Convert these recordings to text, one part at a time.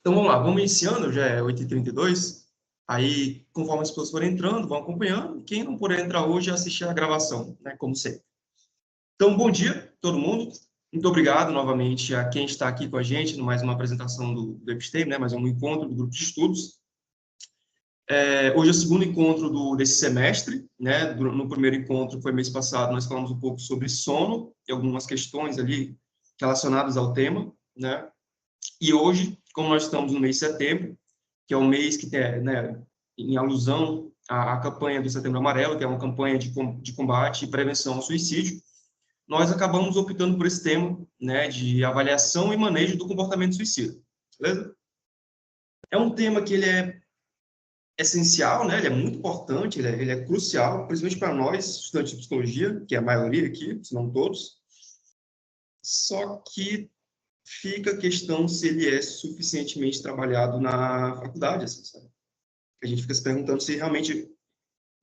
Então, vamos lá, vamos iniciando, já é 8h32. Aí, conforme as pessoas forem entrando, vão acompanhando. Quem não puder entrar hoje, assistir a gravação, né, como sempre. Então, bom dia, todo mundo. Muito obrigado novamente a quem está aqui com a gente, no mais uma apresentação do Episteme, né, mais um encontro do grupo de estudos. Hoje é o segundo encontro desse semestre, né? No primeiro encontro, foi mês passado, nós falamos um pouco sobre sono e algumas questões ali relacionadas ao tema, né? E hoje, como nós estamos no mês de setembro, que é o mês que tem, né, em alusão à campanha do Setembro Amarelo, que é uma campanha de combate e prevenção ao suicídio, nós acabamos optando por esse tema, né, de avaliação e manejo do comportamento suicida, beleza? É um tema que ele é essencial, né? Ele é muito importante, ele é crucial, principalmente para nós, estudantes de psicologia, que é a maioria aqui, se não todos. Só que fica a questão se ele é suficientemente trabalhado na faculdade, assim, sabe? A gente fica se perguntando se realmente,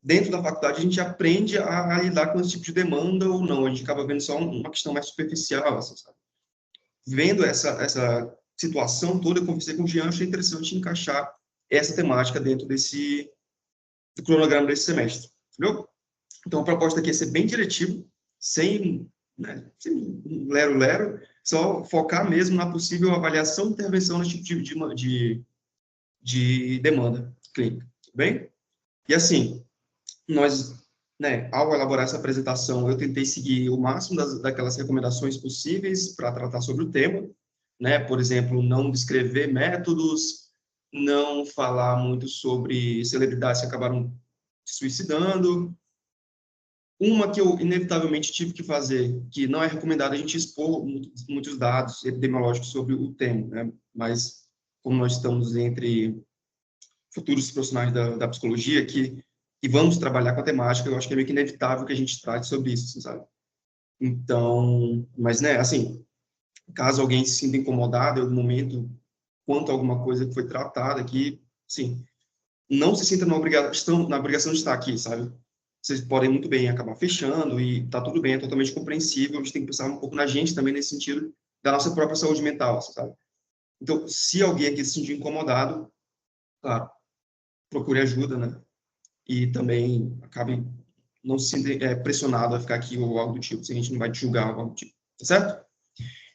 dentro da faculdade, a gente aprende a lidar com esse tipo de demanda ou não. A gente acaba vendo só uma questão mais superficial, assim, sabe? Vendo essa situação toda, eu conversei com o Jean, achei interessante encaixar essa temática dentro do cronograma desse semestre, entendeu? Então, a proposta aqui é ser bem diretivo, sem lero-lero, só focar mesmo na possível avaliação e intervenção nesse tipo de demanda clínica, tudo bem? E assim, nós, né, ao elaborar essa apresentação, eu tentei seguir o máximo daquelas recomendações possíveis para tratar sobre o tema, né? Por exemplo, não descrever métodos, não falar muito sobre celebridades que acabaram se suicidando. Uma que eu inevitavelmente tive que fazer, que não é recomendado a gente expor muitos dados epidemiológicos sobre o tema, né? Mas como nós estamos entre futuros profissionais da psicologia que vamos trabalhar com a temática, eu acho que é meio que inevitável que a gente trate sobre isso, sabe? Então, mas, né, assim, caso alguém se sinta incomodado em algum momento quanto a alguma coisa que foi tratada aqui, sim, não se sinta na obrigação de estar aqui, sabe? Vocês podem muito bem acabar fechando e tá tudo bem, é totalmente compreensível, a gente tem que pensar um pouco na gente também nesse sentido da nossa própria saúde mental, sabe? Então, se alguém aqui se sentir incomodado, claro, procure ajuda, né? E também acabe não se sinta pressionado a ficar aqui ou algo do tipo, se a gente não vai te julgar ou algo do tipo, tá certo?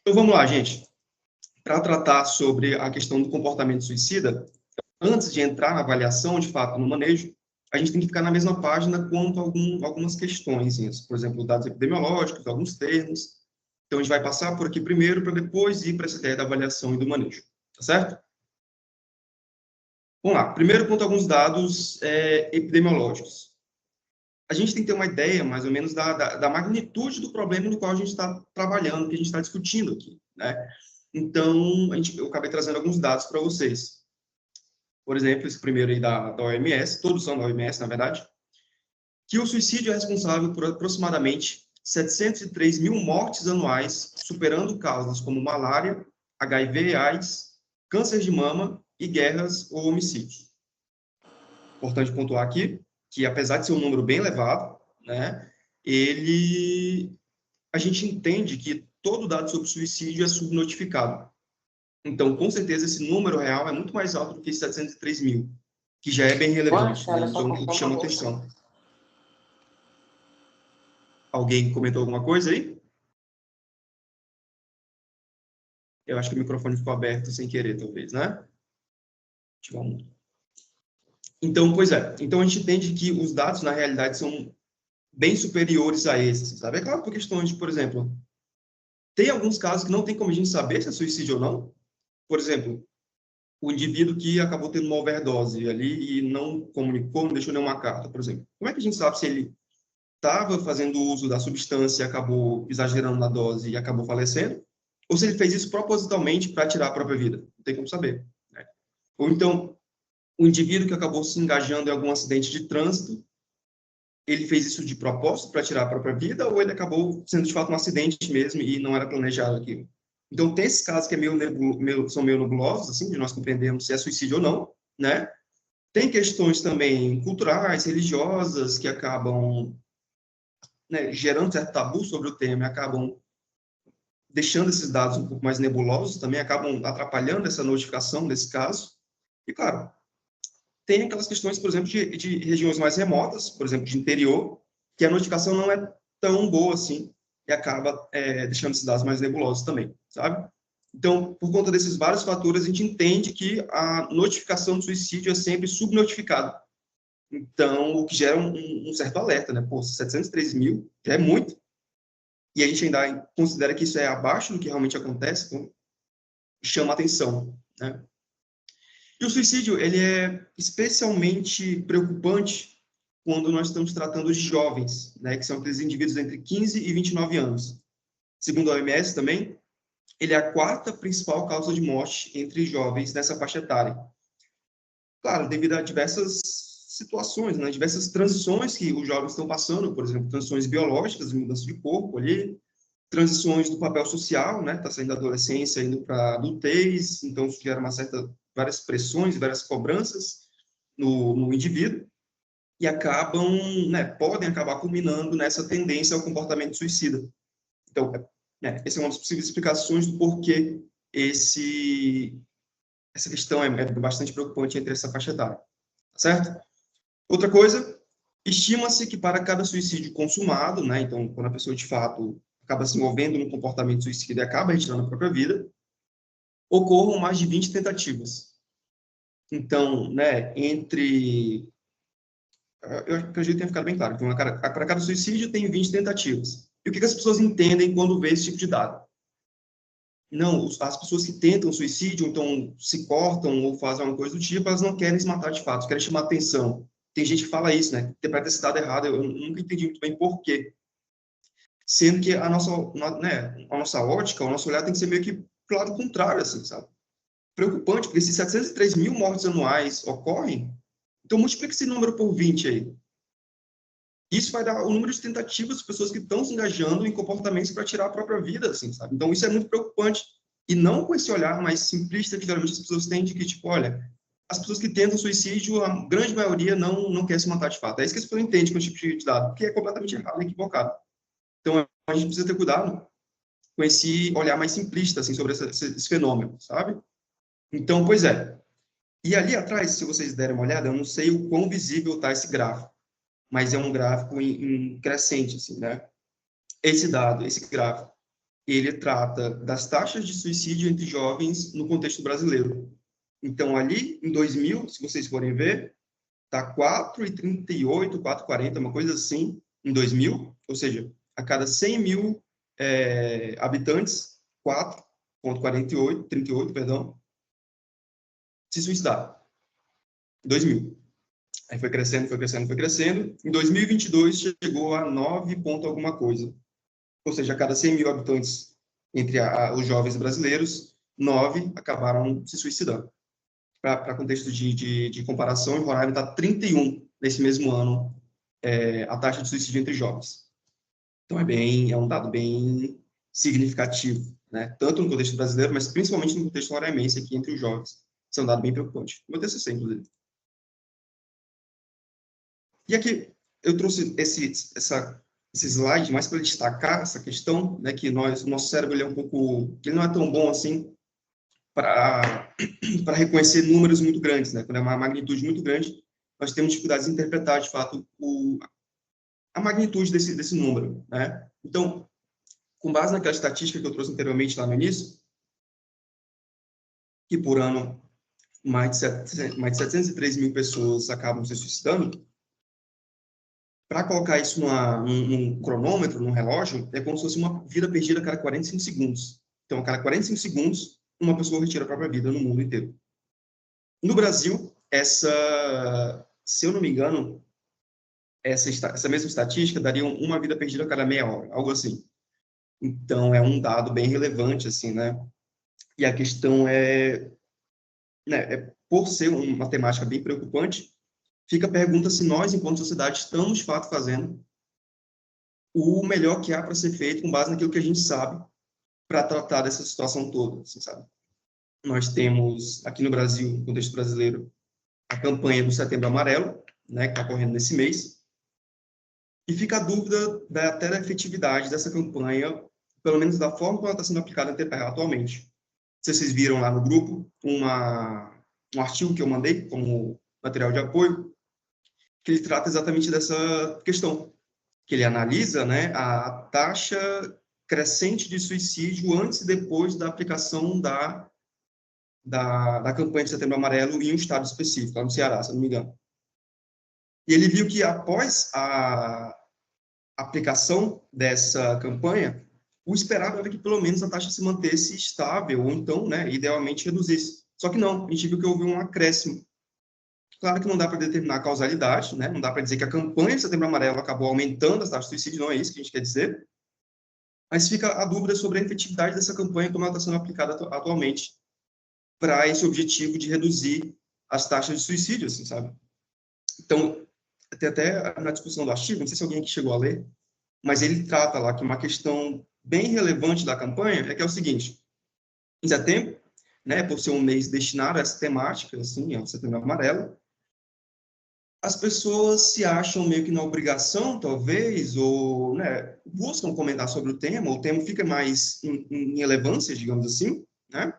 Então, vamos lá, gente. Para tratar sobre a questão do comportamento suicida, antes de entrar na avaliação, de fato, no manejo, a gente tem que ficar na mesma página quanto a algumas questões, por exemplo, dados epidemiológicos, alguns termos. Então, a gente vai passar por aqui primeiro, para depois ir para essa ideia da avaliação e do manejo, tá certo? Vamos lá. Primeiro, quanto a alguns dados epidemiológicos. A gente tem que ter uma ideia, mais ou menos, da magnitude do problema no qual a gente está trabalhando, que a gente está discutindo aqui, né? Então, eu acabei trazendo alguns dados para vocês. Por exemplo, esse primeiro aí da OMS, todos são da OMS, na verdade, que o suicídio é responsável por aproximadamente 703 mil mortes anuais, superando causas como malária, HIV e AIDS, câncer de mama e guerras ou homicídios. Importante pontuar aqui que, apesar de ser um número bem elevado, né, a gente entende que todo dado sobre suicídio é subnotificado. Então, com certeza, esse número real é muito mais alto do que 703 mil, que já é bem relevante, né? Então, o que chama atenção. Alguém comentou alguma coisa aí? Eu acho que o microfone ficou aberto sem querer, talvez, né? Então, pois é. Então, a gente entende que os dados, na realidade, são bem superiores a esses, sabe? É claro, por questões de, por exemplo, tem alguns casos que não tem como a gente saber se é suicídio ou não. Por exemplo, o indivíduo que acabou tendo uma overdose ali e não comunicou, não deixou nenhuma carta, por exemplo. Como é que a gente sabe se ele estava fazendo uso da substância e acabou exagerando na dose e acabou falecendo? Ou se ele fez isso propositalmente para tirar a própria vida? Não tem como saber, né? Ou então, o indivíduo que acabou se engajando em algum acidente de trânsito, ele fez isso de propósito para tirar a própria vida, ou ele acabou sendo de fato um acidente mesmo e não era planejado aquilo? Então, tem esses casos que são meio nebulosos, assim, de nós compreendermos se é suicídio ou não, né? Tem questões também culturais, religiosas, que acabam, né, gerando certo tabu sobre o tema e acabam deixando esses dados um pouco mais nebulosos, também acabam atrapalhando essa notificação desse caso. E, claro, tem aquelas questões, por exemplo, de regiões mais remotas, por exemplo, de interior, que a notificação não é tão boa assim, e acaba deixando esses dados mais nebulosos também, sabe? Então, por conta desses vários fatores, a gente entende que a notificação do suicídio é sempre subnotificada. Então, o que gera um certo alerta, né? Pô, 703 mil é muito, e a gente ainda considera que isso é abaixo do que realmente acontece, então chama atenção, né? E o suicídio, ele é especialmente preocupante quando nós estamos tratando de jovens, né, que são aqueles indivíduos entre 15 e 29 anos. Segundo a OMS também, ele é a quarta principal causa de morte entre jovens nessa faixa etária. Claro, devido a diversas situações, né, diversas transições que os jovens estão passando, por exemplo, transições biológicas, mudança de corpo ali, transições do papel social, né, tá saindo da adolescência, indo para a adultez, então isso gera várias pressões, várias cobranças no indivíduo, e acabam, né, podem acabar culminando nessa tendência ao comportamento suicida. Então, essa é uma das possíveis explicações do porquê essa questão é bastante preocupante entre essa faixa etária, tá certo? Outra coisa, estima-se que para cada suicídio consumado, né, então, quando a pessoa de fato acaba se envolvendo no comportamento suicida e acaba retirando a própria vida, ocorram mais de 20 tentativas. Então, né, eu acredito que tenha ficado bem claro. Então, para cada suicídio tem 20 tentativas. E o que as pessoas entendem quando vê esse tipo de dado? Não, as pessoas que tentam suicídio, então se cortam ou fazem alguma coisa do tipo, elas não querem se matar de fato, querem chamar atenção. Tem gente que fala isso, né? Interpreta esse dado errado, eu nunca entendi muito bem por quê. Sendo que a nossa ótica, o nosso olhar tem que ser meio que pro lado contrário, assim, sabe? Preocupante, porque se 703 mil mortes anuais ocorrem, então multiplica esse número por 20 aí. Isso vai dar o número de tentativas de pessoas que estão se engajando em comportamentos para tirar a própria vida, assim, sabe? Então, isso é muito preocupante. E não com esse olhar mais simplista que geralmente as pessoas têm de que, tipo, olha, as pessoas que tentam suicídio, a grande maioria não quer se matar de fato. É isso que as pessoas entendem com esse tipo de dado, que é completamente errado e equivocado. Então, a gente precisa ter cuidado com esse olhar mais simplista, assim, sobre esse fenômeno, sabe? Então, pois é. E ali atrás, se vocês derem uma olhada, eu não sei o quão visível está esse gráfico, mas é um gráfico em crescente, assim, né? Esse gráfico, ele trata das taxas de suicídio entre jovens no contexto brasileiro. Então, ali, em 2000, se vocês forem ver, está 4,38, 4,40, uma coisa assim, em 2000, ou seja, a cada 100 mil habitantes, 4,48, 38, perdão, se suicidaram. 2000. Aí foi crescendo, foi crescendo, foi crescendo. Em 2022, chegou a 9 ponto alguma coisa. Ou seja, a cada 100 mil habitantes entre os jovens brasileiros, 9 acabaram se suicidando. Para contexto de comparação, em Roraima está 31 nesse mesmo ano, a taxa de suicídio entre jovens. Então, é um dado bem significativo, né? Tanto no contexto brasileiro, mas principalmente no contexto roraimense aqui entre os jovens. Isso é um dado bem preocupante. Meu TCC, inclusive. E aqui eu trouxe esse slide mais para destacar essa questão, né, que o nosso cérebro ele é um pouco, ele não é tão bom assim para reconhecer números muito grandes, né? Quando é uma magnitude muito grande, nós temos dificuldades em interpretar de fato a magnitude desse número, né? Então, com base naquela estatística que eu trouxe anteriormente lá no início, que por ano mais de 703 mil pessoas acabam se suicidando, para colocar isso num cronômetro, num relógio, é como se fosse uma vida perdida a cada 45 segundos. Então, a cada 45 segundos, uma pessoa retira a própria vida no mundo inteiro. No Brasil, se eu não me engano, essa mesma estatística daria uma vida perdida a cada meia hora, algo assim. Então, é um dado bem relevante, assim, né? E a questão por ser uma temática bem preocupante, fica a pergunta se nós, enquanto sociedade, estamos, de fato, fazendo o melhor que há para ser feito com base naquilo que a gente sabe para tratar dessa situação toda, assim, sabe? Nós temos, aqui no Brasil, no contexto brasileiro, a campanha do Setembro Amarelo, né, que está correndo nesse mês, e fica a dúvida até da efetividade dessa campanha pelo menos da forma como ela está sendo aplicada atualmente. Não sei se vocês viram lá no grupo um artigo que eu mandei como material de apoio, que ele trata exatamente dessa questão, que ele analisa, né, a taxa crescente de suicídio antes e depois da aplicação da campanha de Setembro Amarelo em um estado específico, lá no Ceará, se não me engano. E ele viu que após a aplicação dessa campanha, o esperado era que pelo menos a taxa se mantesse estável, ou então, né, idealmente reduzisse. Só que não, a gente viu que houve um acréscimo. Claro que não dá para determinar a causalidade, né? Não dá para dizer que a campanha de Setembro Amarelo acabou aumentando as taxas de suicídio, não é isso que a gente quer dizer. Mas fica a dúvida sobre a efetividade dessa campanha, como ela está sendo aplicada atualmente, para esse objetivo de reduzir as taxas de suicídio, assim, sabe? Então, tem até na discussão do artigo, não sei se alguém aqui chegou a ler, mas ele trata lá que uma questão bem relevante da campanha é que é o seguinte: em setembro, né, por ser um mês destinado a essa temática, assim, ao Setembro Amarelo, as pessoas se acham meio que na obrigação, talvez, ou, né, buscam comentar sobre o tema fica mais em relevância, digamos assim, né?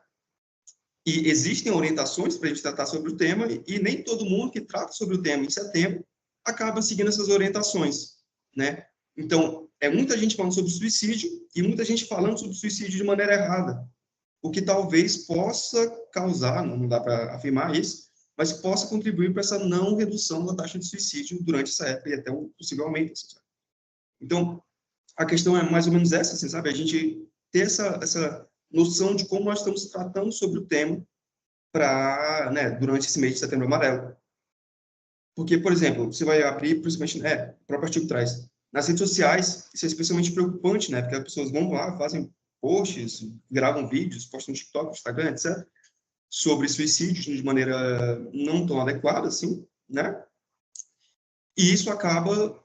E existem orientações para a gente tratar sobre o tema, e nem todo mundo que trata sobre o tema em setembro acaba seguindo essas orientações, né? Então, é muita gente falando sobre suicídio e muita gente falando sobre suicídio de maneira errada, o que talvez possa causar, não dá para afirmar isso, mas possa contribuir para essa não redução da taxa de suicídio durante essa época e até um possível aumento. Assim, sabe? Então, a questão é mais ou menos essa, assim, sabe? A gente ter essa noção de como nós estamos tratando sobre o tema para, né, durante esse mês de Setembro Amarelo. Porque, por exemplo, você vai abrir, principalmente, o próprio artigo traz, nas redes sociais, isso é especialmente preocupante, né? Porque as pessoas vão lá, fazem posts, gravam vídeos, postam no TikTok, no Instagram, etc., sobre suicídios de maneira não tão adequada, assim, né? E isso acaba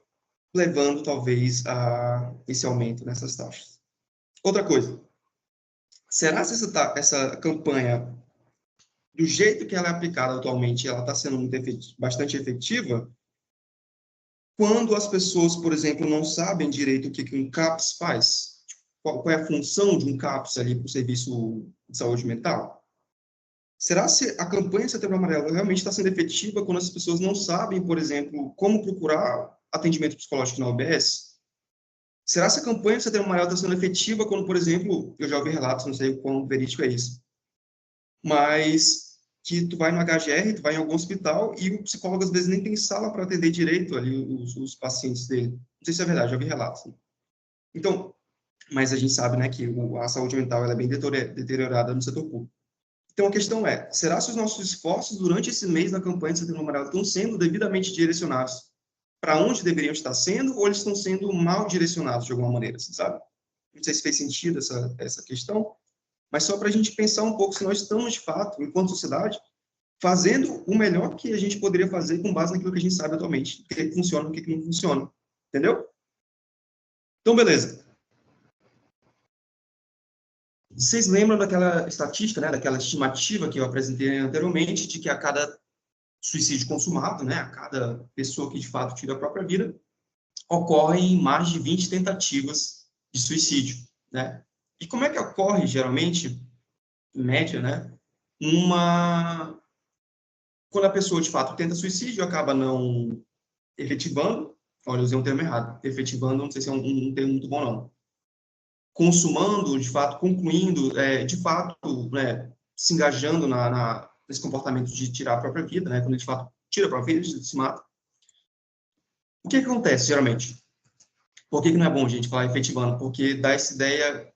levando, talvez, a esse aumento nessas taxas. Outra coisa, será se essa campanha, do jeito que ela é aplicada atualmente, ela está sendo bastante efetiva? Quando as pessoas, por exemplo, não sabem direito o que um CAPS faz, qual é a função de um CAPS ali para o serviço de saúde mental? Será se a campanha Setembro Amarelo realmente está sendo efetiva quando as pessoas não sabem, por exemplo, como procurar atendimento psicológico na OBS? Será se a campanha Setembro Amarelo está sendo efetiva quando, por exemplo, eu já ouvi relatos, não sei o quão verídico é isso, mas que tu vai no HGR, tu vai em algum hospital e o psicólogo às vezes nem tem sala para atender direito ali os pacientes dele. Não sei se é verdade, já ouvi relatos. Né? Então, mas a gente sabe, né, que a saúde mental ela é bem deteriorada no setor público. Então, a questão é, será se os nossos esforços durante esse mês da campanha de Setembro Amarelo estão sendo devidamente direcionados para onde deveriam estar sendo, ou eles estão sendo mal direcionados de alguma maneira, sabe? Não sei se fez sentido essa questão, mas só para a gente pensar um pouco se nós estamos, de fato, enquanto sociedade, fazendo o melhor que a gente poderia fazer com base naquilo que a gente sabe atualmente, o que funciona e o que não funciona. Entendeu? Então, beleza. Vocês lembram daquela estatística, né, daquela estimativa que eu apresentei anteriormente, de que a cada suicídio consumado, né, a cada pessoa que de fato tira a própria vida, ocorrem mais de 20 tentativas de suicídio, né? E como é que ocorre, geralmente, em média, né, quando a pessoa de fato tenta suicídio, acaba não efetivando, olha, eu usei um termo errado, efetivando, não sei se é um termo muito bom, não. Consumando, de fato, concluindo, de fato, né, se engajando nesse comportamento de tirar a própria vida, né, quando ele, de fato, tira a própria vida, se mata. O que acontece, geralmente? Por que não é bom, gente, falar efetivando? Porque dá essa ideia,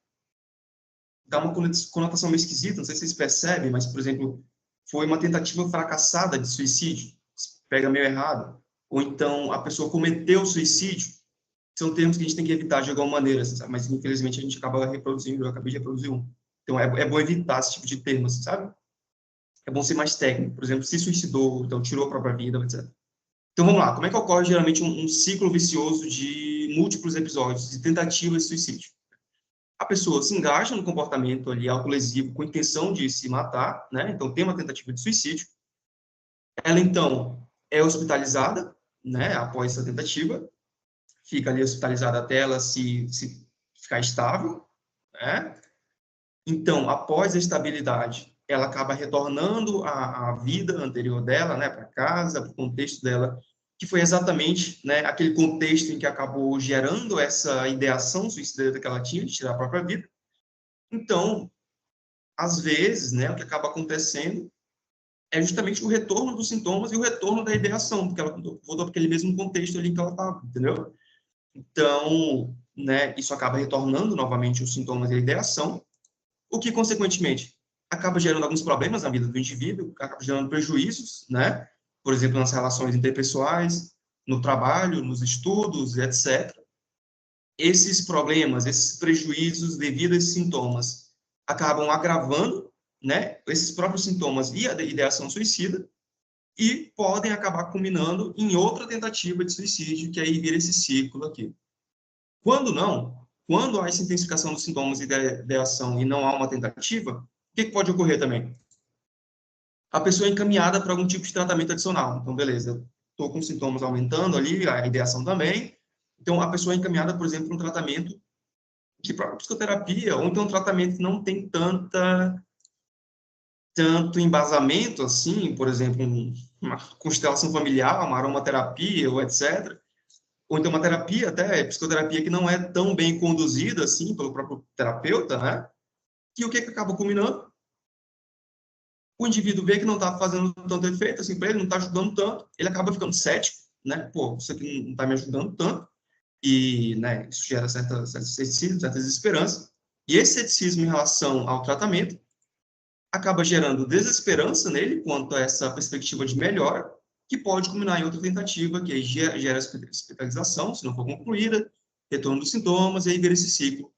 dá uma conotação meio esquisita, não sei se vocês percebem, mas, por exemplo, foi uma tentativa fracassada de suicídio, pega meio errado, ou então a pessoa cometeu suicídio, são termos que a gente tem que evitar de alguma maneira, sabe? Mas infelizmente a gente acaba reproduzindo, eu acabei de reproduzir um. Então é bom evitar esse tipo de termo, sabe? É bom ser mais técnico, por exemplo, se suicidou, então tirou a própria vida, etc. Então vamos lá, como é que ocorre geralmente um ciclo vicioso de múltiplos episódios de tentativas de suicídio? A pessoa se engaja no comportamento ali autolesivo com a intenção de se matar, né? Então tem uma tentativa de suicídio. Ela então é hospitalizada, né? Após essa tentativa, fica ali hospitalizada até ela se ficar estável, né? Então, após a estabilidade, ela acaba retornando à vida anterior dela, né, para casa, para o contexto dela, que foi exatamente, né, aquele contexto em que acabou gerando essa ideação suicida que ela tinha de tirar a própria vida. Então, às vezes, né, o que acaba acontecendo é justamente o retorno dos sintomas e o retorno da ideação, porque ela voltou para aquele mesmo contexto ali que ela estava, entendeu? Então, né, isso acaba retornando novamente os sintomas e a ideação, o que, consequentemente, acaba gerando alguns problemas na vida do indivíduo, acaba gerando prejuízos, né? Por exemplo, nas relações interpessoais, no trabalho, nos estudos, etc. Esses problemas, esses prejuízos devido a esses sintomas, acabam agravando, né, esses próprios sintomas e a ideação suicida, e podem acabar culminando em outra tentativa de suicídio, que aí vira esse ciclo aqui. Quando não, quando há essa intensificação dos sintomas e da ideação e não há uma tentativa, o que pode ocorrer também? A pessoa é encaminhada para algum tipo de tratamento adicional. Então, beleza, estou com sintomas aumentando ali, a ideação também. Então, a pessoa é encaminhada, por exemplo, para um tratamento de própria psicoterapia, ou então um tratamento que não tem tanto embasamento assim, por exemplo, uma constelação familiar, uma aromaterapia, ou etc. Ou então uma terapia, até psicoterapia, que não é tão bem conduzida assim pelo próprio terapeuta, né? Que o que acaba culminando? O indivíduo vê que não está fazendo tanto efeito assim para ele, não está ajudando tanto, ele acaba ficando cético, né? Pô, isso aqui não está me ajudando tanto, e, né, isso gera certo ceticismo, certa desesperança, e esse ceticismo em relação ao tratamento acaba gerando desesperança nele quanto a essa perspectiva de melhora, que pode culminar em outra tentativa, que aí gera hospitalização, se não for concluída, retorno dos sintomas, e aí vira esse ciclo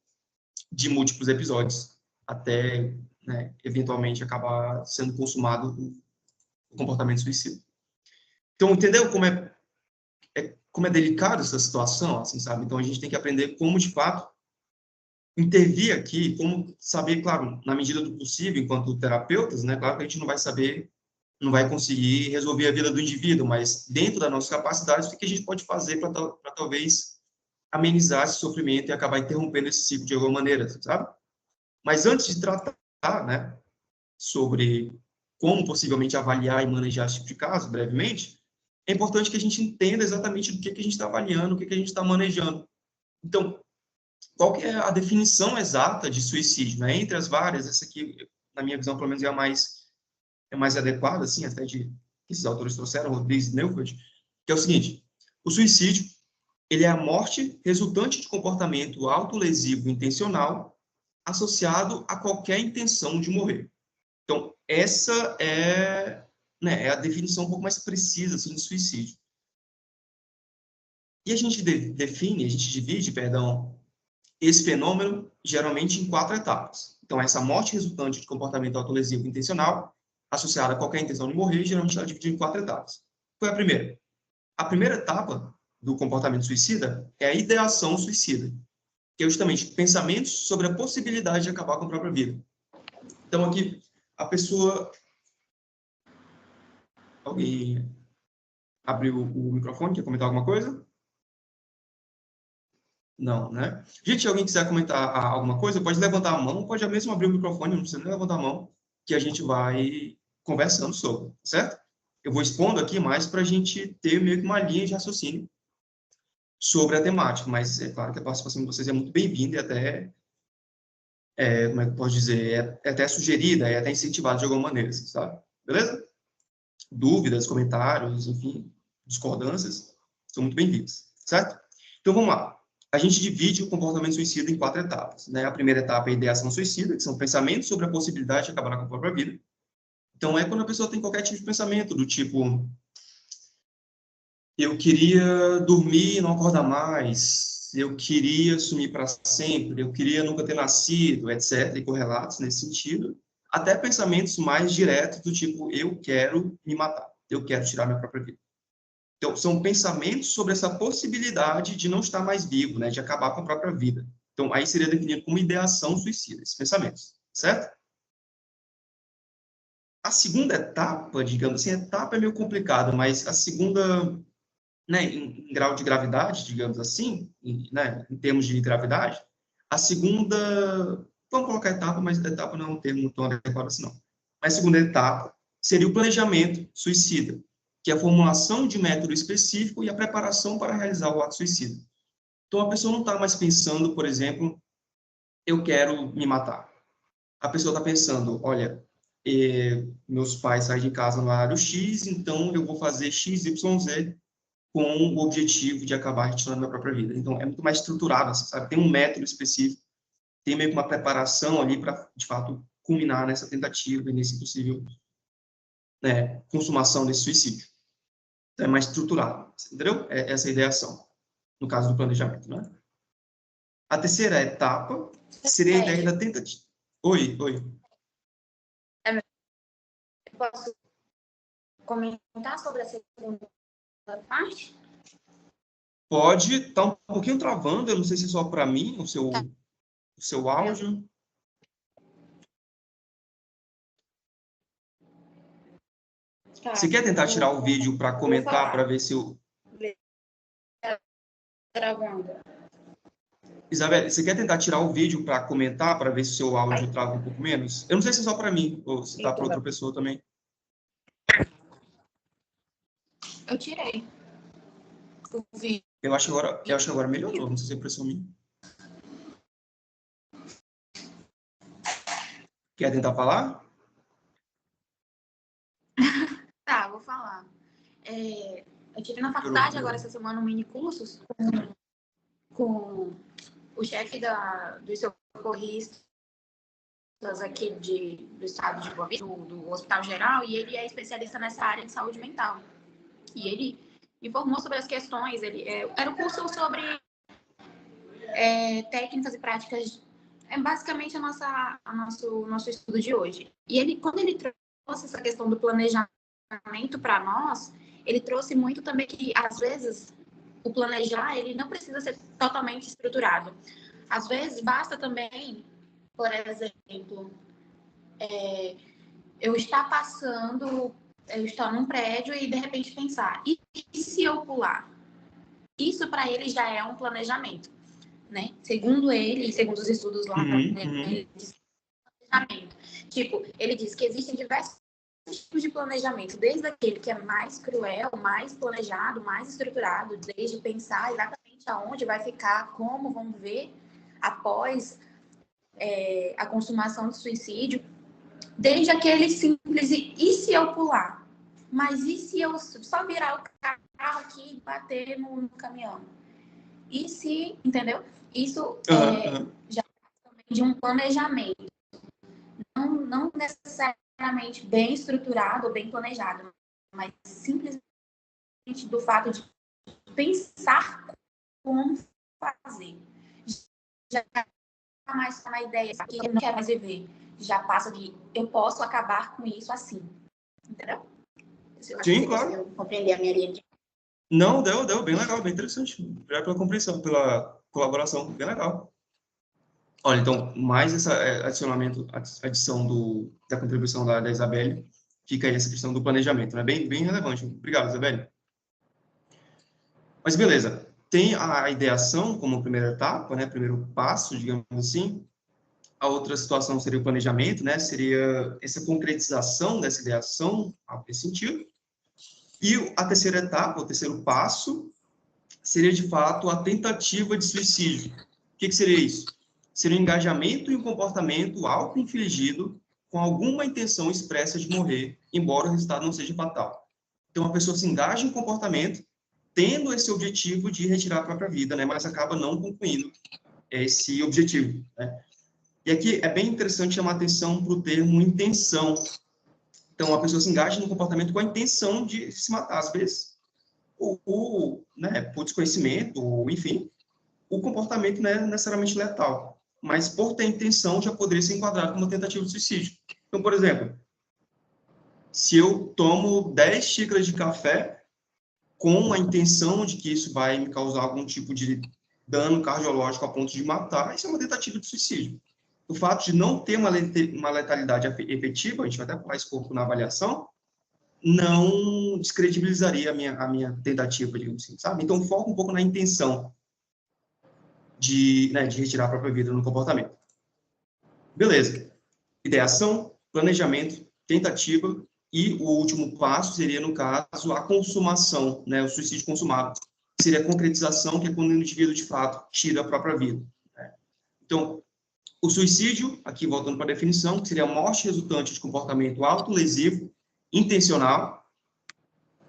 de múltiplos episódios, até, né, eventualmente acabar sendo consumado o comportamento suicida. Então, entendeu como é delicado essa situação, assim, sabe? Então, a gente tem que aprender como, de fato, intervir aqui, como saber, claro, na medida do possível, enquanto terapeutas, né? Claro que a gente não vai saber, não vai conseguir resolver a vida do indivíduo, mas dentro das nossas capacidades, o que a gente pode fazer para talvez amenizar esse sofrimento e acabar interrompendo esse ciclo de alguma maneira, sabe? Mas antes de tratar, né, sobre como possivelmente avaliar e manejar esse tipo de caso, brevemente, é importante que a gente entenda exatamente do que a gente está avaliando, o que a gente está manejando. Então, qual que é a definição exata de suicídio, né? Entre as várias, essa aqui, na minha visão, pelo menos é mais adequada, assim, até de que esses autores trouxeram, Rodrigues e Neufeld, que é o seguinte: o suicídio, ele é a morte resultante de comportamento autolesivo intencional associado a qualquer intenção de morrer. Então, essa é, né, é a definição um pouco mais precisa, assim, de suicídio. E a gente define, a gente divide, perdão, esse fenômeno geralmente em 4 etapas. Então, essa morte resultante de comportamento autolesivo intencional, associada a qualquer intenção de morrer, geralmente ela é dividida em 4 etapas. Qual é a primeira? A primeira etapa do comportamento suicida é a ideação suicida, que é justamente pensamentos sobre a possibilidade de acabar com a própria vida. Então, aqui, a pessoa... Alguém abriu o microfone, quer comentar alguma coisa? Não, né? Gente, se alguém quiser comentar alguma coisa, pode levantar a mão, pode mesmo abrir o microfone, não precisa nem levantar a mão, que a gente vai conversando sobre, certo? Eu vou expondo aqui mais para a gente ter meio que uma linha de raciocínio sobre a temática, mas é claro que a participação de vocês é muito bem-vinda e até, como é que eu posso dizer, é até sugerida, é até incentivada de alguma maneira, sabe? Beleza? Dúvidas, comentários, enfim, discordâncias, são muito bem-vindas, certo? Então, vamos lá. A gente divide o comportamento suicida em 4 etapas, né? A primeira etapa é a ideação suicida, que são pensamentos sobre a possibilidade de acabar com a própria vida. Então, é quando a pessoa tem qualquer tipo de pensamento, do tipo, eu queria dormir e não acordar mais, eu queria sumir para sempre, eu queria nunca ter nascido, etc., e correlatos nesse sentido, até pensamentos mais diretos, do tipo, eu quero me matar, eu quero tirar minha própria vida. Então, são pensamentos sobre essa possibilidade de não estar mais vivo, né, de acabar com a própria vida. Então, aí seria definido como ideação suicida, esses pensamentos, certo? A segunda etapa, digamos assim, a etapa é meio complicada, mas a segunda, né, em grau de gravidade, digamos assim, né, em termos de gravidade, A segunda, vamos colocar etapa, mas etapa não é um termo tão adequado assim, não. Mas a segunda etapa seria o planejamento suicida, que é a formulação de método específico e a preparação para realizar o ato suicida. Então, a pessoa não está mais pensando, por exemplo, eu quero me matar. A pessoa está pensando, olha, meus pais saem de casa no horário X, então eu vou fazer X, Y, Z com o objetivo de acabar retirando minha própria vida. Então, é muito mais estruturado, sabe? Tem um método específico, tem meio que uma preparação ali para, de fato, culminar nessa tentativa e nesse possível, né, consumação desse suicídio. Então, é mais estruturado, entendeu? Essa é a ideação, no caso do planejamento, né? A terceira etapa seria a ideia da tentativa. Oi. Eu posso comentar sobre a segunda parte? Pode, estar um pouquinho travando, eu não sei se é só para mim, o seu áudio. Tá, Você quer tentar tirar o vídeo para comentar, para ver se o... Gravando. Isabel, você quer tentar tirar o vídeo para comentar, para ver se o seu áudio trava um pouco menos? Eu não sei se é só para mim, ou se está para outra pessoa também. Eu tirei o vídeo. Eu acho que agora melhorou, não sei se é impressão minha. Quer tentar falar? Tá, vou falar. Eu tive na faculdade agora essa semana um mini cursos com o chefe dos socorristas aqui do estado de Boa Vista, do Hospital Geral, e ele é especialista nessa área de saúde mental. E ele informou sobre as questões, era um curso sobre técnicas e práticas, basicamente o nosso estudo de hoje. E ele, quando ele trouxe essa questão do planejamento para nós, ele trouxe muito também que, às vezes, o planejar, ele não precisa ser totalmente estruturado. Às vezes, basta também, por exemplo, eu estar num prédio e, de repente, pensar, e se eu pular? Isso, para ele, já é um planejamento, né? Segundo ele, segundo os estudos lá, ele diz planejamento. Tipo, ele diz que existem diversos tipos de planejamento, desde aquele que é mais cruel, mais planejado, mais estruturado, desde pensar exatamente aonde vai ficar, como vão ver após a consumação do suicídio, desde aquele simples, e se eu pular? Mas e se eu só virar o carro aqui e bater no caminhão? E se, entendeu? Isso já é de um planejamento. Não necessariamente bem estruturado ou bem planejado, mas simplesmente do fato de pensar como fazer. Já mais na ideia que eu não quero mais viver. Já passa de eu posso acabar com isso assim. Entendeu? Sim, claro. Compreender a minha linha de... Não, deu. Bem legal, bem interessante. Obrigado pela compreensão, pela colaboração. Bem legal. Olha, então, mais esse adição da contribuição da Isabelle, fica aí essa questão do planejamento, né? Bem relevante. Obrigado, Isabelle. Mas beleza, tem a ideação como primeira etapa, né? Primeiro passo, digamos assim. A outra situação seria o planejamento, né? Seria essa concretização dessa ideação, algo nesse sentido. E a terceira etapa, o terceiro passo, seria, de fato, a tentativa de suicídio. O que seria isso? Seria um engajamento e um comportamento auto-infligido com alguma intenção expressa de morrer, embora o resultado não seja fatal. Então, a pessoa se engaja em um comportamento tendo esse objetivo de retirar a própria vida, né? Mas acaba não concluindo esse objetivo, né? E aqui é bem interessante chamar atenção para o termo intenção. Então, a pessoa se engaja no comportamento com a intenção de se matar, às vezes, né, por desconhecimento, ou enfim, o comportamento não é necessariamente letal, mas por ter intenção já poderia ser enquadrado como uma tentativa de suicídio. Então, por exemplo, se eu tomo 10 xícaras de café com a intenção de que isso vai me causar algum tipo de dano cardiológico a ponto de matar, isso é uma tentativa de suicídio. O fato de não ter uma letalidade efetiva, a gente vai até falar isso pouco na avaliação, não descredibilizaria a minha tentativa, digamos assim, sabe? Então, foca um pouco na intenção. de retirar a própria vida no comportamento. Beleza. Ideação, planejamento, tentativa, e o último passo seria, no caso, a consumação, né, o suicídio consumado. Seria a concretização, que é quando o indivíduo, de fato, tira a própria vida. Né? Então, o suicídio, aqui voltando para a definição, que seria a morte resultante de comportamento autolesivo, intencional,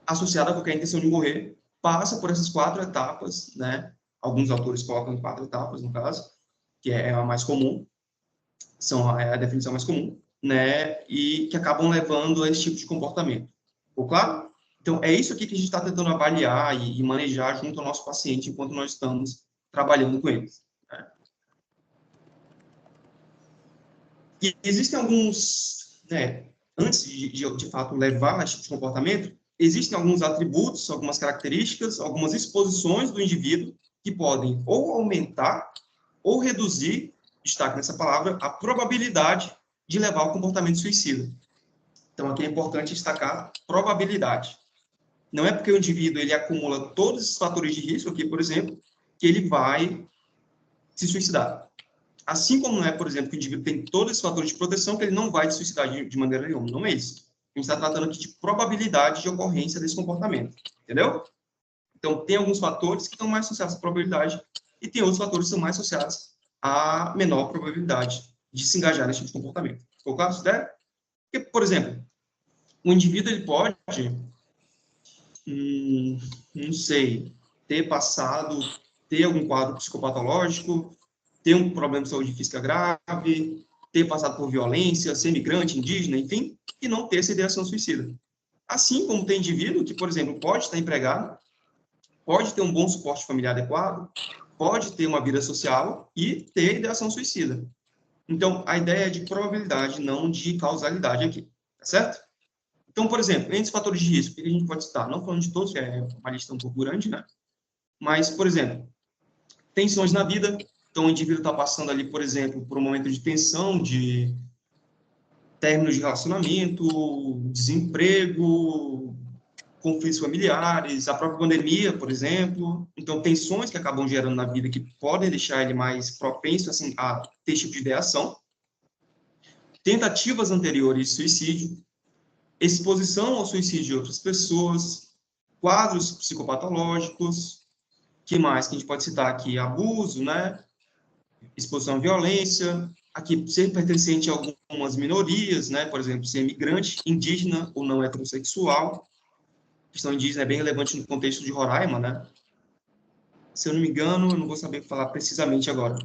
associado a qualquer intenção de morrer, passa por essas 4 etapas, né? Alguns autores colocam 4 etapas, no caso, que é a mais comum, é a definição mais comum, né? E que acabam levando a esse tipo de comportamento. Ficou claro? Então, é isso aqui que a gente está tentando avaliar e manejar junto ao nosso paciente enquanto nós estamos trabalhando com eles. Né? E existem alguns, né, antes de fato levar a esse tipo de comportamento, existem alguns atributos, algumas características, algumas exposições do indivíduo que podem ou aumentar ou reduzir, destaque nessa palavra, a probabilidade de levar ao comportamento suicida. Então, aqui é importante destacar probabilidade. Não é porque o indivíduo ele acumula todos esses fatores de risco aqui, por exemplo, que ele vai se suicidar. Assim como não é, por exemplo, que o indivíduo tem todos esses fatores de proteção, que ele não vai se suicidar de maneira nenhuma. Não é isso. A gente está tratando aqui de probabilidade de ocorrência desse comportamento. Entendeu? Então, tem alguns fatores que estão mais associados à probabilidade e tem outros fatores que são mais associados à menor probabilidade de se engajar nesse tipo de comportamento. Ficou claro isso daí? Porque, por exemplo, o indivíduo ele pode, não sei, ter algum quadro psicopatológico, ter um problema de saúde física grave, ter passado por violência, ser migrante, indígena, enfim, e não ter essa ideação suicida. Assim como tem indivíduo que, por exemplo, pode estar empregado, pode ter um bom suporte familiar adequado, pode ter uma vida social e ter ideação suicida. Então, a ideia é de probabilidade, não de causalidade aqui, tá certo? Então, por exemplo, entre os fatores de risco, que a gente pode citar, não falando de todos, que é uma lista um pouco grande, né? Mas, por exemplo, tensões na vida. Então, o indivíduo está passando ali, por exemplo, por um momento de tensão, de término de relacionamento, desemprego, conflitos familiares, a própria pandemia, por exemplo. Então, tensões que acabam gerando na vida que podem deixar ele mais propenso assim, a ter esse tipo de ideação. Tentativas anteriores de suicídio, exposição ao suicídio de outras pessoas, quadros psicopatológicos, que mais que a gente pode citar aqui? Abuso, né? Exposição à violência, aqui ser pertencente a algumas minorias, né? Por exemplo, ser migrante, indígena ou não heterossexual. A questão indígena é bem relevante no contexto de Roraima, né? Se eu não me engano, eu não vou saber falar precisamente agora,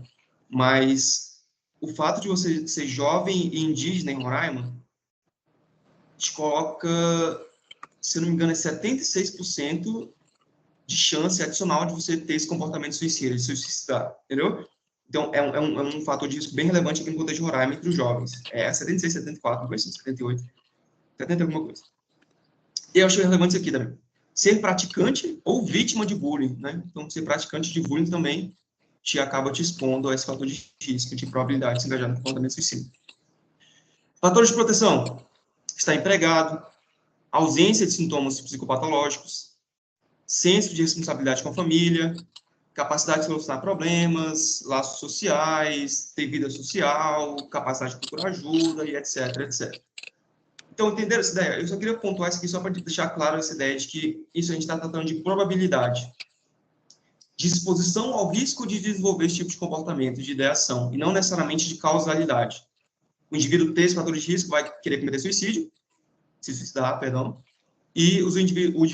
mas o fato de você ser jovem e indígena em Roraima te coloca, se eu não me engano, é 76% de chance adicional de você ter esse comportamento suicida, de se suicidar, entendeu? Então, é um fator de risco bem relevante aqui no contexto de Roraima entre os jovens. É 76, 74, não foi assim, 78, 70 alguma coisa. E eu acho relevante isso aqui também. Ser praticante ou vítima de bullying, né? Então, ser praticante de bullying também acaba te expondo a esse fator de risco, de probabilidade de se engajar no comportamento suicida. Fatores de proteção. Estar empregado, ausência de sintomas psicopatológicos, senso de responsabilidade com a família, capacidade de solucionar problemas, laços sociais, ter vida social, capacidade de procurar ajuda e etc, etc. Então, entenderam essa ideia? Eu só queria pontuar isso aqui só para deixar claro essa ideia de que isso a gente está tratando de probabilidade, de exposição ao risco de desenvolver esse tipo de comportamento, de ideação, e não necessariamente de causalidade. O indivíduo ter esse fator de risco vai querer cometer suicídio, se suicidar, perdão, e o indivíduo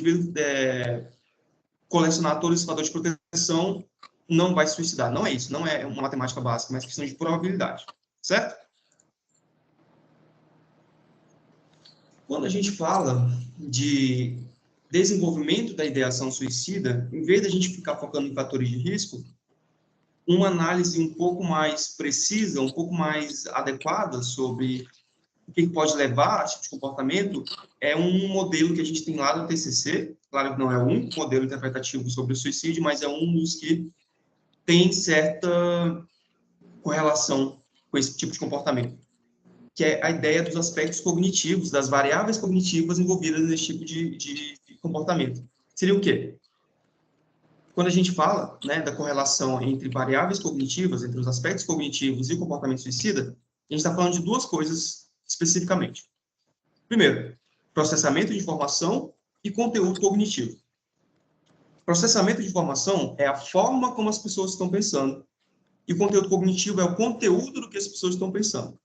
colecionar todos esses fatores de proteção não vai se suicidar. Não é isso, não é uma matemática básica, mas questão de probabilidade, certo? Quando a gente fala de desenvolvimento da ideação suicida, em vez de a gente ficar focando em fatores de risco, uma análise um pouco mais precisa, um pouco mais adequada sobre o que pode levar a esse tipo de comportamento é um modelo que a gente tem lá no TCC, claro que não é um modelo interpretativo sobre o suicídio, mas é um dos que tem certa correlação com esse tipo de comportamento, que é a ideia dos aspectos cognitivos, das variáveis cognitivas envolvidas nesse tipo de comportamento. Seria o quê? quando a gente fala, né, da correlação entre variáveis cognitivas, entre os aspectos cognitivos e o comportamento suicida, a gente está falando de duas coisas especificamente. Primeiro, processamento de informação e conteúdo cognitivo. Processamento de informação é a forma como as pessoas estão pensando, e o conteúdo cognitivo é o conteúdo do que as pessoas estão pensando.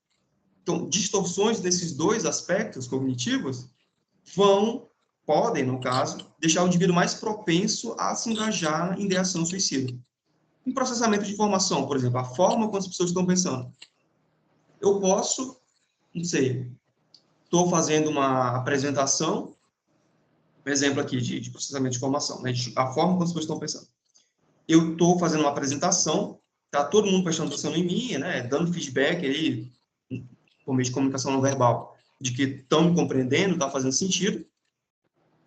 Então, distorções desses dois aspectos cognitivos podem, no caso, deixar o indivíduo mais propenso a se engajar em ideação suicida. Em processamento de informação, por exemplo, a forma como as pessoas estão pensando. Eu posso, não sei, estou fazendo uma apresentação, um exemplo aqui de processamento de informação, né, a forma como as pessoas estão pensando. Eu estou fazendo uma apresentação, está todo mundo prestando atenção em mim, né, dando feedback aí, por meio de comunicação não verbal, de que estão me compreendendo, está fazendo sentido.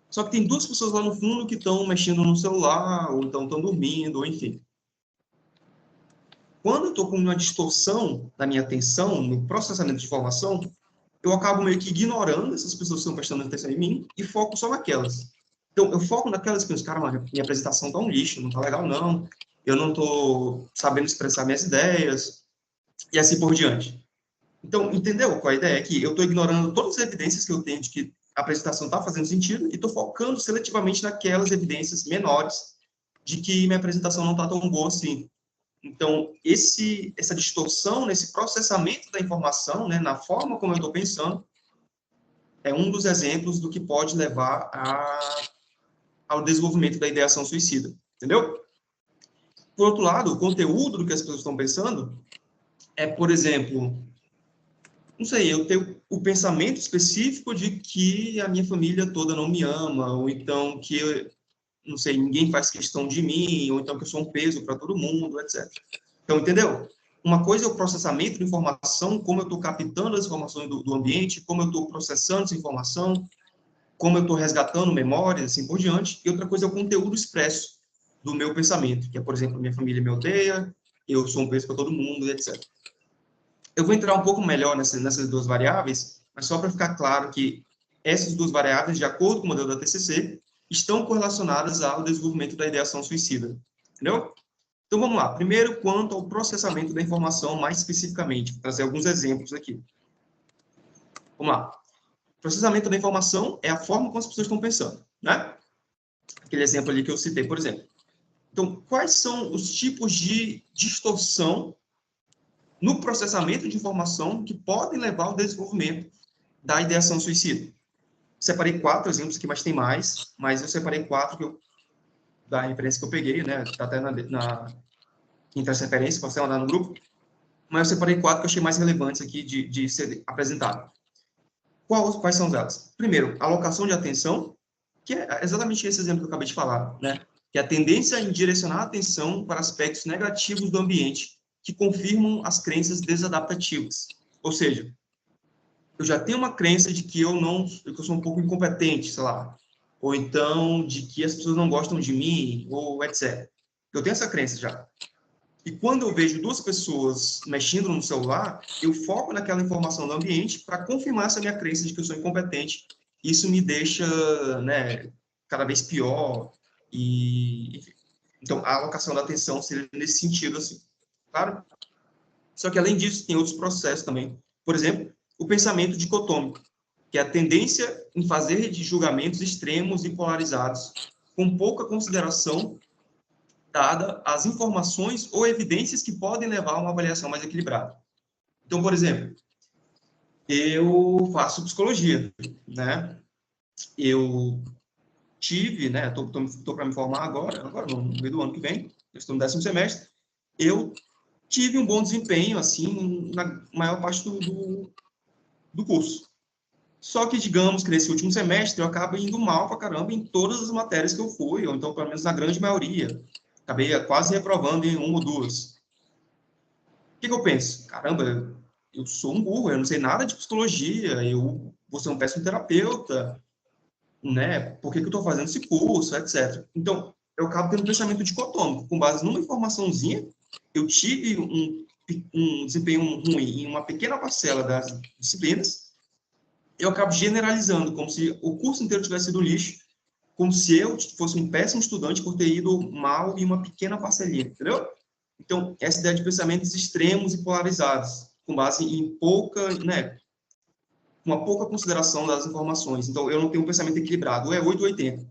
Só que tem duas pessoas lá no fundo que estão mexendo no celular, ou então estão dormindo, ou enfim. Quando eu estou com uma distorção da minha atenção no processamento de informação, eu acabo meio que ignorando essas pessoas que estão prestando atenção em mim e foco só naquelas. Então, eu foco naquelas que pensam, cara, mano, minha apresentação está um lixo, não está legal não, eu não estou sabendo expressar minhas ideias, e assim por diante. Então, entendeu qual a ideia? É que eu estou ignorando todas as evidências que eu tenho de que a apresentação está fazendo sentido e estou focando seletivamente naquelas evidências menores de que minha apresentação não está tão boa assim. Então, essa distorção nesse processamento da informação, né, na forma como eu estou pensando, é um dos exemplos do que pode levar ao desenvolvimento da ideação suicida. Entendeu? Por outro lado, o conteúdo do que as pessoas estão pensando é, por exemplo, não sei, eu tenho o pensamento específico de que a minha família toda não me ama, ou então que, não sei, ninguém faz questão de mim, ou então que eu sou um peso para todo mundo, etc. Então, entendeu? Uma coisa é o processamento de informação, como eu estou captando as informações do ambiente, como eu estou processando essa informação, como eu estou resgatando memórias, assim por diante. E outra coisa é o conteúdo expresso do meu pensamento, que é, por exemplo, minha família me odeia, eu sou um peso para todo mundo, etc. Eu vou entrar um pouco melhor nessas duas variáveis, mas só para ficar claro que essas duas variáveis, de acordo com o modelo da TCC, estão correlacionadas ao desenvolvimento da ideação suicida. Entendeu? Então, vamos lá. Primeiro, quanto ao processamento da informação, mais especificamente. Vou trazer alguns exemplos aqui. Vamos lá. Processamento da informação é a forma como as pessoas estão pensando, né? Aquele exemplo ali que eu citei, por exemplo. Então, quais são os tipos de distorção no processamento de informação que podem levar ao desenvolvimento da ideação suicida? Separei 4 exemplos aqui, mas tem mais, mas eu separei 4 da referência que eu peguei, né? Está até na quinta referência, posso até mandar no grupo, mas eu separei 4 que eu achei mais relevantes aqui de ser apresentado. Quais são elas? Primeiro, alocação de atenção, que é exatamente esse exemplo que eu acabei de falar, né? Que é a tendência em direcionar a atenção para aspectos negativos do ambiente, que confirmam as crenças desadaptativas. Ou seja, eu já tenho uma crença de que eu sou um pouco incompetente, sei lá, ou então de que as pessoas não gostam de mim, ou etc. Eu tenho essa crença já. E quando eu vejo duas pessoas mexendo no celular, eu foco naquela informação do ambiente para confirmar essa minha crença de que eu sou incompetente. Isso me deixa, né, cada vez pior. Enfim. Então, a alocação da atenção seria nesse sentido, assim. Claro? Só que, além disso, tem outros processos também. Por exemplo, o pensamento dicotômico, que é a tendência em fazer de julgamentos extremos e polarizados, com pouca consideração dada as informações ou evidências que podem levar a uma avaliação mais equilibrada. Então, por exemplo, eu faço psicologia, né? Eu tive, né? Estou para me formar agora no meio do ano que vem, eu estou no 10º semestre, eu tive um bom desempenho, assim, na maior parte do curso. Só que, digamos que nesse último semestre eu acabo indo mal pra caramba em todas as matérias que eu fui, ou então, pelo menos na grande maioria. Acabei quase reprovando em 1 ou 2. O que eu penso? Caramba, eu sou um burro, eu não sei nada de psicologia, eu vou ser um péssimo terapeuta, né? Por que eu estou fazendo esse curso, etc. Então, eu acabo tendo um pensamento dicotômico. Com base numa informaçãozinha, eu tive um desempenho ruim em uma pequena parcela das disciplinas, eu acabo generalizando, como se o curso inteiro tivesse sido lixo, como se eu fosse um péssimo estudante por ter ido mal em uma pequena parcelinha, entendeu? Então, essa ideia de pensamentos extremos e polarizados, com base em uma pouca consideração das informações. Então, eu não tenho um pensamento equilibrado, ou é 8 ou 80.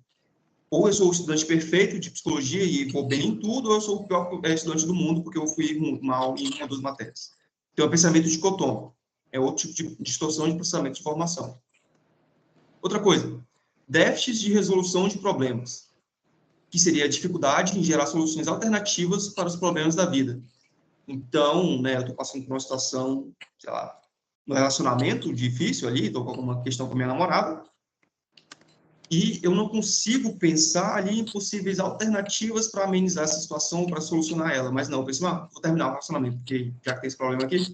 Ou eu sou o estudante perfeito de psicologia e vou bem em tudo, ou eu sou o pior estudante do mundo porque eu fui mal em uma das matérias. Então, é um pensamento dicotômico. É outro tipo de distorção de processamento de informação. Outra coisa, déficits de resolução de problemas, que seria a dificuldade em gerar soluções alternativas para os problemas da vida. Então, né, eu estou passando por uma situação, sei lá, no relacionamento difícil ali, estou com alguma questão com a minha namorada, e eu não consigo pensar ali em possíveis alternativas para amenizar essa situação, para solucionar ela. Mas não, eu penso, vou terminar o relacionamento, porque já que tem esse problema aqui.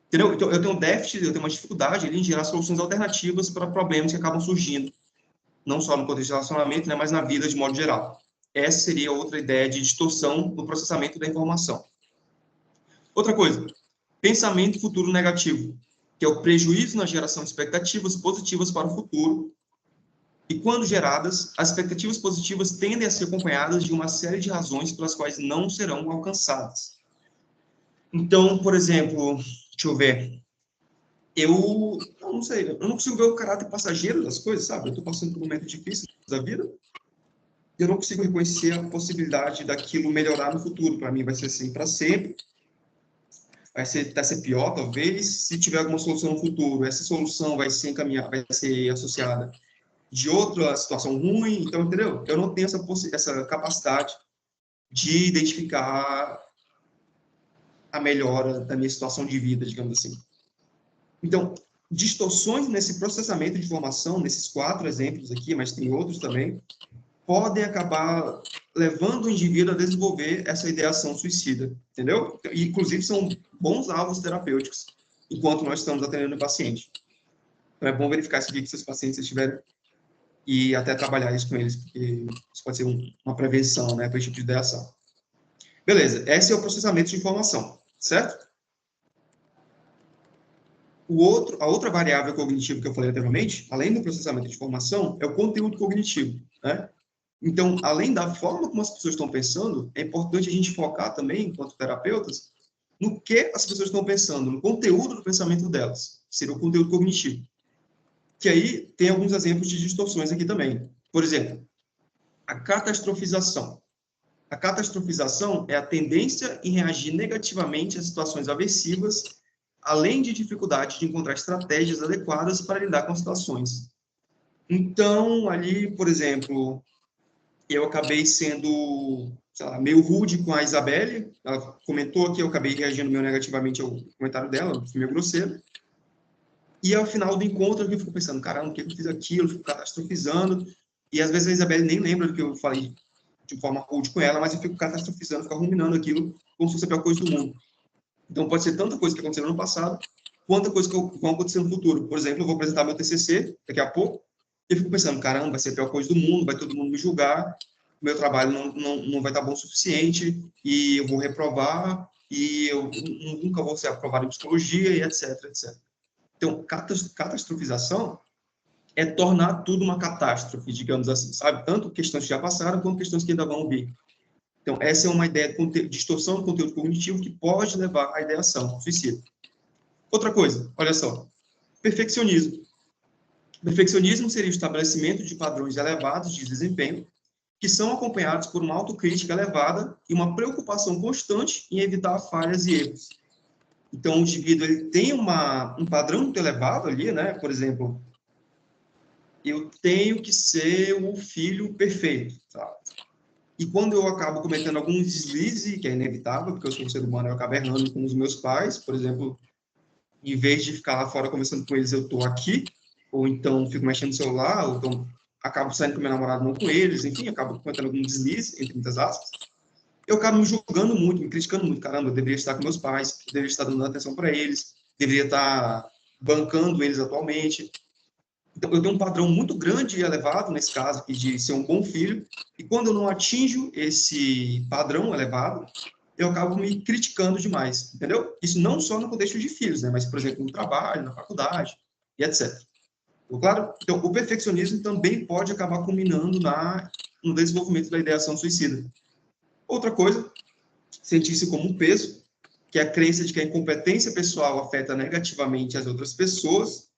Entendeu? Então, eu tenho um déficit, eu tenho uma dificuldade ali em gerar soluções alternativas para problemas que acabam surgindo, não só no contexto de relacionamento, né, mas na vida de modo geral. Essa seria outra ideia de distorção no processamento da informação. Outra coisa, pensamento futuro negativo, que é o prejuízo na geração de expectativas positivas para o futuro. E quando geradas, as expectativas positivas tendem a ser acompanhadas de uma série de razões pelas quais não serão alcançadas. Então, por exemplo, deixa eu ver, eu não sei, eu não consigo ver o caráter passageiro das coisas, sabe? Eu estou passando por um momento difícil da vida, eu não consigo reconhecer a possibilidade daquilo melhorar no futuro. Para mim vai ser assim para sempre, vai ser pior talvez, se tiver alguma solução no futuro, essa solução vai ser encaminhada, vai ser associada de outra situação ruim, então, entendeu? Eu não tenho essa capacidade de identificar a melhora da minha situação de vida, digamos assim. Então, distorções nesse processamento de informação, nesses 4 exemplos aqui, mas tem outros também, podem acabar levando o indivíduo a desenvolver essa ideação suicida, entendeu? E, inclusive, são bons alvos terapêuticos, enquanto nós estamos atendendo o paciente. Então, é bom verificar se seus pacientes estiverem e até trabalhar isso com eles, porque isso pode ser uma prevenção, né, para esse tipo de ideação. Beleza, esse é o processamento de informação, certo? A outra variável cognitiva que eu falei anteriormente, além do processamento de informação, é o conteúdo cognitivo, né? Então, além da forma como as pessoas estão pensando, é importante a gente focar também, enquanto terapeutas, no que as pessoas estão pensando, no conteúdo do pensamento delas, seria o conteúdo cognitivo. Que aí tem alguns exemplos de distorções aqui também. Por exemplo, a catastrofização. A catastrofização é a tendência em reagir negativamente a situações aversivas, além de dificuldade de encontrar estratégias adequadas para lidar com situações. Então, ali, por exemplo, eu acabei sendo, sei lá, meio rude com a Isabelle, ela comentou que eu acabei reagindo meio negativamente ao comentário dela, fui meio grosseiro, e ao final do encontro eu fico pensando, caramba, o que eu fiz aquilo? Eu fico catastrofizando, e às vezes a Isabelle nem lembra do que eu falei de forma rude com ela, mas eu fico catastrofizando, fico ruminando aquilo como se fosse a pior coisa do mundo. Então, pode ser tanta coisa que aconteceu no ano passado, quanta coisa que vão acontecer no futuro. Por exemplo, eu vou apresentar meu TCC daqui a pouco, e eu fico pensando, caramba, vai ser a pior coisa do mundo, vai todo mundo me julgar, meu trabalho não vai estar bom o suficiente, e eu vou reprovar, e eu nunca vou ser aprovado em psicologia, e etc, etc. Então, catastrofização é tornar tudo uma catástrofe, digamos assim, sabe? Tanto questões que já passaram, quanto questões que ainda vão vir. Então, essa é uma ideia de distorção do conteúdo cognitivo que pode levar à ideação suicida. Outra coisa, olha só, perfeccionismo. Perfeccionismo seria o estabelecimento de padrões elevados de desempenho que são acompanhados por uma autocrítica elevada e uma preocupação constante em evitar falhas e erros. Então, o indivíduo ele tem um padrão muito elevado ali, né? Por exemplo, eu tenho que ser o filho perfeito, tá? E quando eu acabo cometendo algum deslize, que é inevitável, porque eu sou um ser humano, eu acabo errando com os meus pais, por exemplo, em vez de ficar lá fora conversando com eles, eu estou aqui, ou então fico mexendo no celular, ou então acabo saindo com meu namorado, não com eles, enfim, acabo cometendo algum deslize, entre muitas aspas, eu acabo me julgando muito, me criticando muito. Caramba, eu deveria estar com meus pais, eu deveria estar dando atenção para eles, deveria estar bancando eles atualmente. Então, eu tenho um padrão muito grande e elevado, nesse caso aqui, de ser um bom filho, e quando eu não atinjo esse padrão elevado, eu acabo me criticando demais, entendeu? Isso não só no contexto de filhos, né? Mas, por exemplo, no trabalho, na faculdade, e etc. Claro? Então, o perfeccionismo também pode acabar culminando no desenvolvimento da ideação suicida. Outra coisa, sentir-se como um peso, que é a crença de que a incompetência pessoal afeta negativamente as outras pessoas.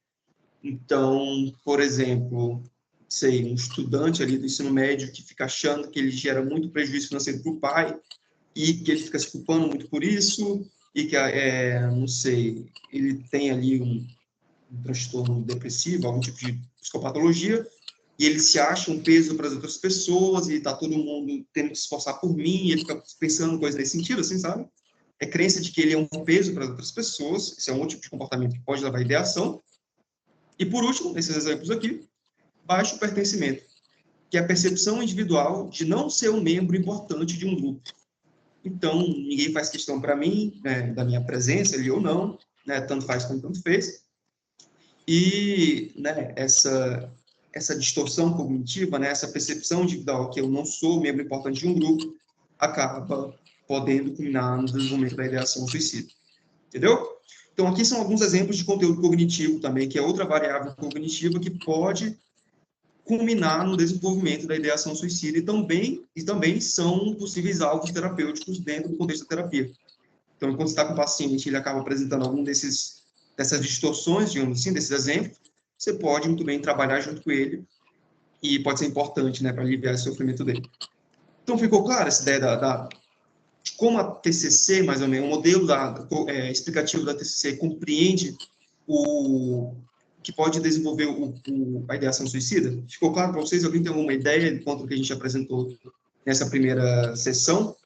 Então, por exemplo, sei, um estudante ali do ensino médio que fica achando que ele gera muito prejuízo financeiro para o pai e que ele fica se culpando muito por isso e que, não sei, ele tem ali um transtorno depressivo, algum tipo de psicopatologia, e ele se acha um peso para as outras pessoas e está todo mundo tendo que se esforçar por mim, e ele fica pensando coisas nesse sentido, assim, sabe? É crença de que ele é um peso para as outras pessoas, esse é um outro tipo de comportamento que pode levar à ideação. E, por último, nesses exemplos aqui, baixo pertencimento, que é a percepção individual de não ser um membro importante de um grupo. Então, ninguém faz questão para mim, né, da minha presença ali ou não, né, tanto faz como tanto fez. E, né, essa distorção cognitiva, né, essa percepção individual que eu não sou membro importante de um grupo, acaba podendo culminar no desenvolvimento da ideação suicida. Entendeu? Então, aqui são alguns exemplos de conteúdo cognitivo também, que é outra variável cognitiva que pode culminar no desenvolvimento da ideação suicida e também são possíveis alvos terapêuticos dentro do contexto da terapia. Então, quando você está com o paciente, ele acaba apresentando algum dessas distorções, digamos assim, desses exemplos, você pode muito bem trabalhar junto com ele e pode ser importante, né, para aliviar o sofrimento dele. Então, ficou clara essa ideia de como a TCC, mais ou menos, o modelo explicativo da TCC compreende o que pode desenvolver a ideação suicida? Ficou claro para vocês? Alguém tem alguma ideia quanto ao que a gente apresentou nessa primeira sessão?